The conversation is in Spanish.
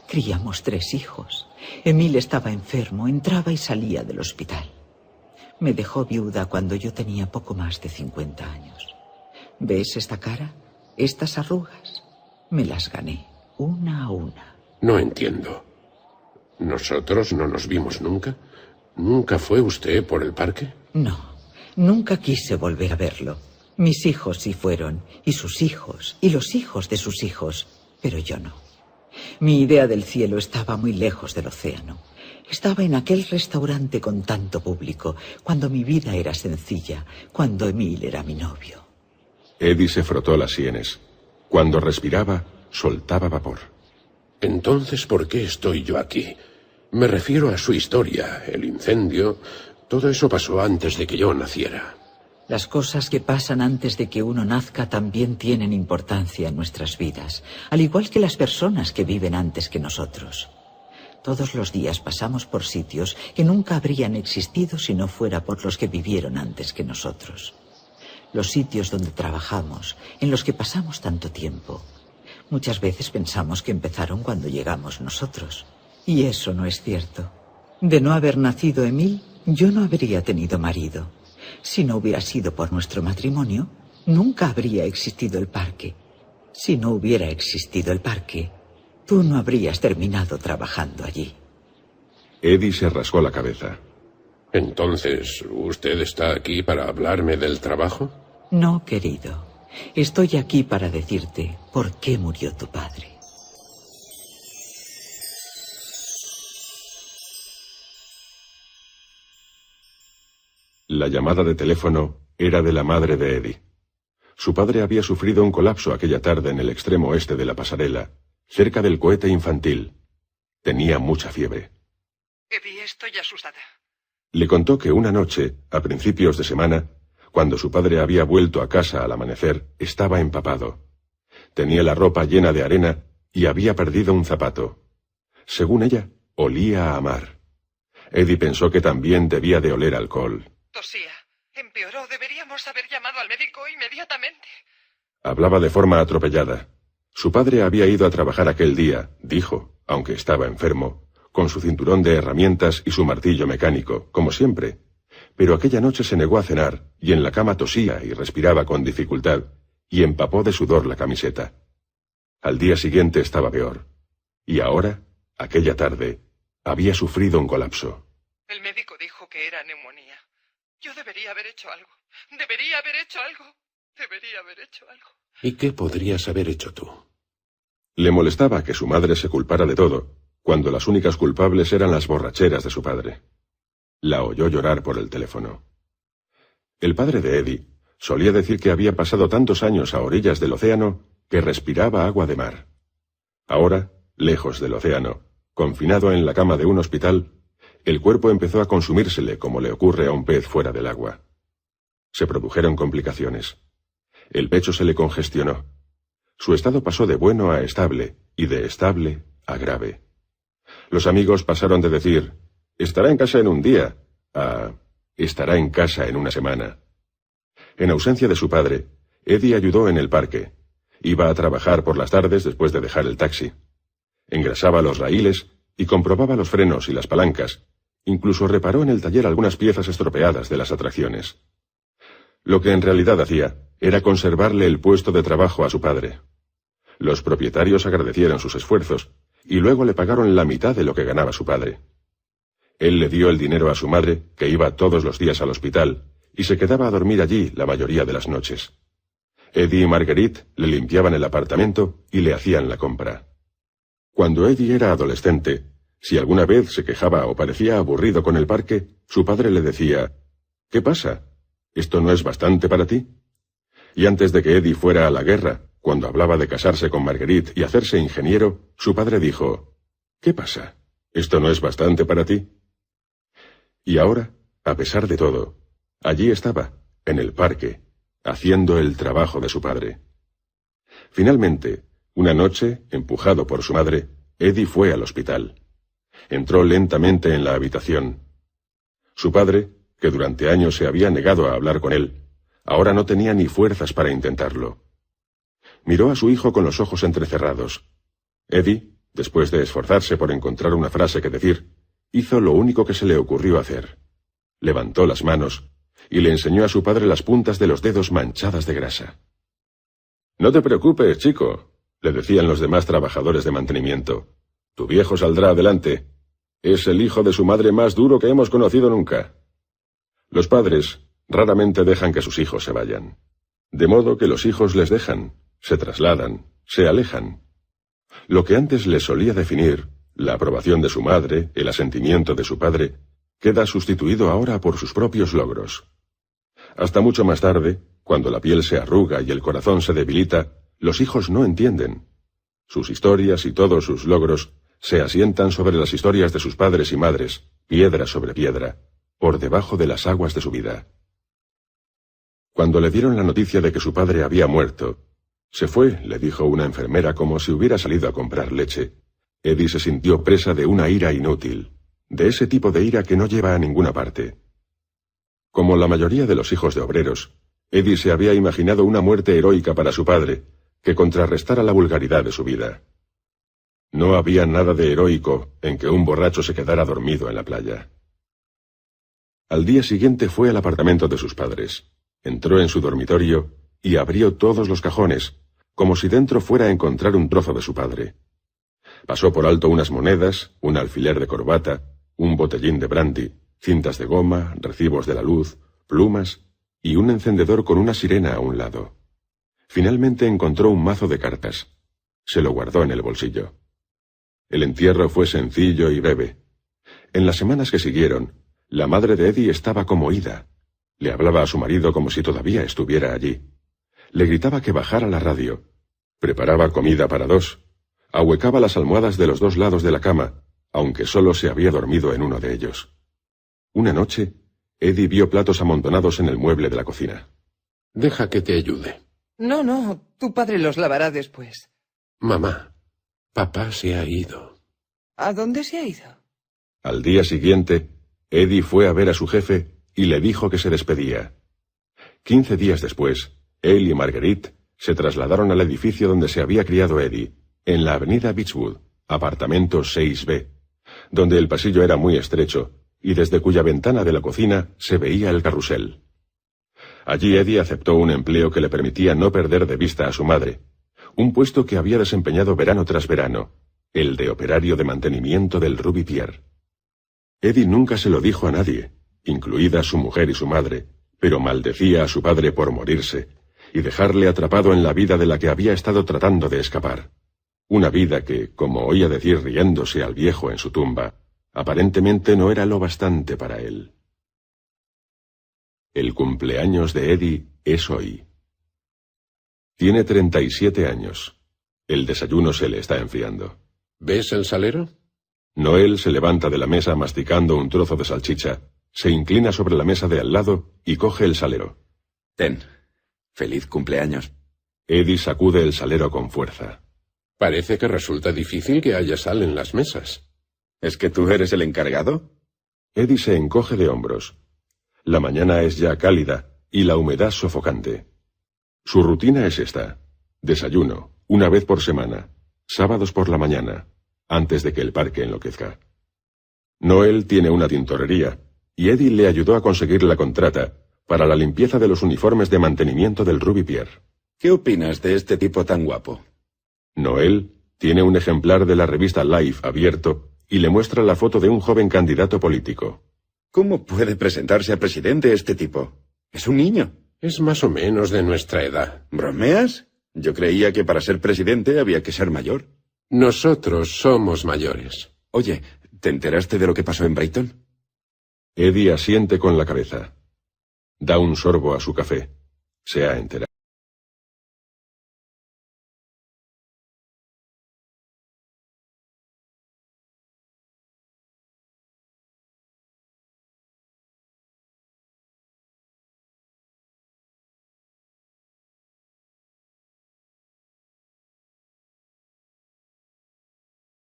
Criamos 3 hijos. Emil estaba enfermo, entraba y salía del hospital. Me dejó viuda cuando yo tenía poco más de 50 años. ¿Ves esta cara? Estas arrugas. Me las gané, una a una. No entiendo. ¿Nosotros no nos vimos nunca? ¿Nunca fue usted por el parque? No, nunca quise volver a verlo. Mis hijos sí fueron, y sus hijos, y los hijos de sus hijos, pero yo no. Mi idea del cielo estaba muy lejos del océano. Estaba en aquel restaurante con tanto público, cuando mi vida era sencilla, cuando Emil era mi novio. Eddie se frotó las sienes. Cuando respiraba, soltaba vapor. Entonces, ¿por qué estoy yo aquí? Me refiero a su historia, el incendio. Todo eso pasó antes de que yo naciera. Las cosas que pasan antes de que uno nazca también tienen importancia en nuestras vidas, al igual que las personas que viven antes que nosotros. Todos los días pasamos por sitios que nunca habrían existido si no fuera por los que vivieron antes que nosotros. Los sitios donde trabajamos, en los que pasamos tanto tiempo. Muchas veces pensamos que empezaron cuando llegamos nosotros. Y eso no es cierto. De no haber nacido Emil, yo no habría tenido marido. Si no hubiera sido por nuestro matrimonio, nunca habría existido el parque. Si no hubiera existido el parque, tú no habrías terminado trabajando allí. Eddie se rascó la cabeza. Entonces, ¿usted está aquí para hablarme del trabajo? No, querido. Estoy aquí para decirte por qué murió tu padre. La llamada de teléfono era de la madre de Eddie. Su padre había sufrido un colapso aquella tarde en el extremo oeste de la pasarela, cerca del cohete infantil. Tenía mucha fiebre. Eddie, estoy asustada. Le contó que una noche, a principios de semana, cuando su padre había vuelto a casa al amanecer, estaba empapado. Tenía la ropa llena de arena y había perdido un zapato. Según ella, olía a mar. Eddie pensó que también debía de oler alcohol. Tosía. Empeoró. Deberíamos haber llamado al médico inmediatamente. Hablaba de forma atropellada. Su padre había ido a trabajar aquel día, dijo, aunque estaba enfermo, con su cinturón de herramientas y su martillo mecánico, como siempre. Pero aquella noche se negó a cenar, y en la cama tosía y respiraba con dificultad, y empapó de sudor la camiseta. Al día siguiente estaba peor. Y ahora, aquella tarde, había sufrido un colapso. El médico dijo que era neumonía. Yo debería haber hecho algo. Debería haber hecho algo. Debería haber hecho algo. ¿Y qué podrías haber hecho tú? Le molestaba que su madre se culpara de todo, cuando las únicas culpables eran las borracheras de su padre. La oyó llorar por el teléfono. El padre de Eddie solía decir que había pasado tantos años a orillas del océano que respiraba agua de mar. Ahora, lejos del océano, confinado en la cama de un hospital, el cuerpo empezó a consumírsele como le ocurre a un pez fuera del agua. Se produjeron complicaciones. El pecho se le congestionó. Su estado pasó de bueno a estable, y de estable a grave. Los amigos pasaron de decir, estará en casa en un día, a estará en casa en una semana. En ausencia de su padre, Eddie ayudó en el parque. Iba a trabajar por las tardes después de dejar el taxi. Engrasaba los raíles y comprobaba los frenos y las palancas. Incluso reparó en el taller algunas piezas estropeadas de las atracciones. Lo que en realidad hacía era conservarle el puesto de trabajo a su padre. Los propietarios agradecieron sus esfuerzos y luego le pagaron la mitad de lo que ganaba su padre. Él le dio el dinero a su madre, que iba todos los días al hospital, y se quedaba a dormir allí la mayoría de las noches. Eddie y Marguerite le limpiaban el apartamento y le hacían la compra. Cuando Eddie era adolescente, si alguna vez se quejaba o parecía aburrido con el parque, su padre le decía, ¿qué pasa? ¿Esto no es bastante para ti? Y antes de que Eddie fuera a la guerra, cuando hablaba de casarse con Marguerite y hacerse ingeniero, su padre dijo, ¿qué pasa? ¿Esto no es bastante para ti? Y ahora, a pesar de todo, allí estaba, en el parque, haciendo el trabajo de su padre. Finalmente, una noche, empujado por su madre, Eddie fue al hospital. Entró lentamente en la habitación. Su padre, que durante años se había negado a hablar con él, ahora no tenía ni fuerzas para intentarlo. Miró a su hijo con los ojos entrecerrados. Eddie, Después de esforzarse por encontrar una frase que decir, hizo lo único que se le ocurrió hacer. Levantó las manos y le enseñó a su padre las puntas de los dedos manchadas de grasa. «No te preocupes, chico», le decían los demás trabajadores de mantenimiento. «Tu viejo saldrá adelante. Es el hijo de su madre más duro que hemos conocido nunca». Los padres raramente dejan que sus hijos se vayan. De modo que los hijos les dejan, se trasladan, se alejan. Lo que antes les solía definir, la aprobación de su madre, el asentimiento de su padre, queda sustituido ahora por sus propios logros. Hasta mucho más tarde, cuando la piel se arruga y el corazón se debilita, los hijos no entienden. Sus historias y todos sus logros se asientan sobre las historias de sus padres y madres, piedra sobre piedra, por debajo de las aguas de su vida. Cuando le dieron la noticia de que su padre había muerto, «Se fue», le dijo una enfermera como si hubiera salido a comprar leche. Eddie se sintió presa de una ira inútil, de ese tipo de ira que no lleva a ninguna parte. Como la mayoría de los hijos de obreros, Eddie se había imaginado una muerte heroica para su padre, que contrarrestara la vulgaridad de su vida. No había nada de heroico en que un borracho se quedara dormido en la playa. Al día siguiente fue al apartamento de sus padres. Entró en su dormitorio y abrió todos los cajones, como si dentro fuera a encontrar un trozo de su padre. Pasó por alto unas monedas, un alfiler de corbata, un botellín de brandy, cintas de goma, recibos de la luz, plumas y un encendedor con una sirena a un lado. Finalmente encontró un mazo de cartas. Se lo guardó en el bolsillo. El entierro fue sencillo y breve. En las semanas que siguieron, la madre de Eddie estaba como ida. Le hablaba a su marido como si todavía estuviera allí. Le gritaba que bajara la radio. Preparaba comida para dos. Ahuecaba las almohadas de los dos lados de la cama, aunque solo se había dormido en uno de ellos. Una noche, Eddie vio platos amontonados en el mueble de la cocina. Deja que te ayude. No, tu padre los lavará después. Mamá, papá se ha ido. ¿A dónde se ha ido? Al día siguiente, Eddie fue a ver a su jefe y le dijo que se despedía. 15 días después, él y Marguerite se trasladaron al edificio donde se había criado Eddie, en la avenida Beechwood, apartamento 6B, donde el pasillo era muy estrecho y desde cuya ventana de la cocina se veía el carrusel. Allí Eddie aceptó un empleo que le permitía no perder de vista a su madre, un puesto que había desempeñado verano tras verano, el de operario de mantenimiento del Ruby Pier. Eddie nunca se lo dijo a nadie, incluida su mujer y su madre, pero maldecía a su padre por morirse y dejarle atrapado en la vida de la que había estado tratando de escapar. Una vida que, como oía decir riéndose al viejo en su tumba, aparentemente no era lo bastante para él. El cumpleaños de Eddie es hoy. Tiene 37 años. El desayuno se le está enfriando. ¿Ves el salero? Noel se levanta de la mesa masticando un trozo de salchicha, se inclina sobre la mesa de al lado y coge el salero. Ten. Feliz cumpleaños. Eddie sacude el salero con fuerza. Parece que resulta difícil que haya sal en las mesas. ¿Es que tú eres el encargado? Eddie se encoge de hombros. La mañana es ya cálida y la humedad sofocante. Su rutina es esta. Desayuno, una vez por semana, sábados por la mañana, antes de que el parque enloquezca. Noel tiene una tintorería, y Eddie le ayudó a conseguir la contrata para la limpieza de los uniformes de mantenimiento del Ruby Pier. ¿Qué opinas de este tipo tan guapo? Noel tiene un ejemplar de la revista Life abierto y le muestra la foto de un joven candidato político. ¿Cómo puede presentarse a presidente este tipo? Es un niño. Es más o menos de nuestra edad. ¿Bromeas? Yo creía que para ser presidente había que ser mayor. Nosotros somos mayores. Oye, ¿te enteraste de lo que pasó en Brighton? Eddie asiente con la cabeza. Da un sorbo a su café. Se ha enterado.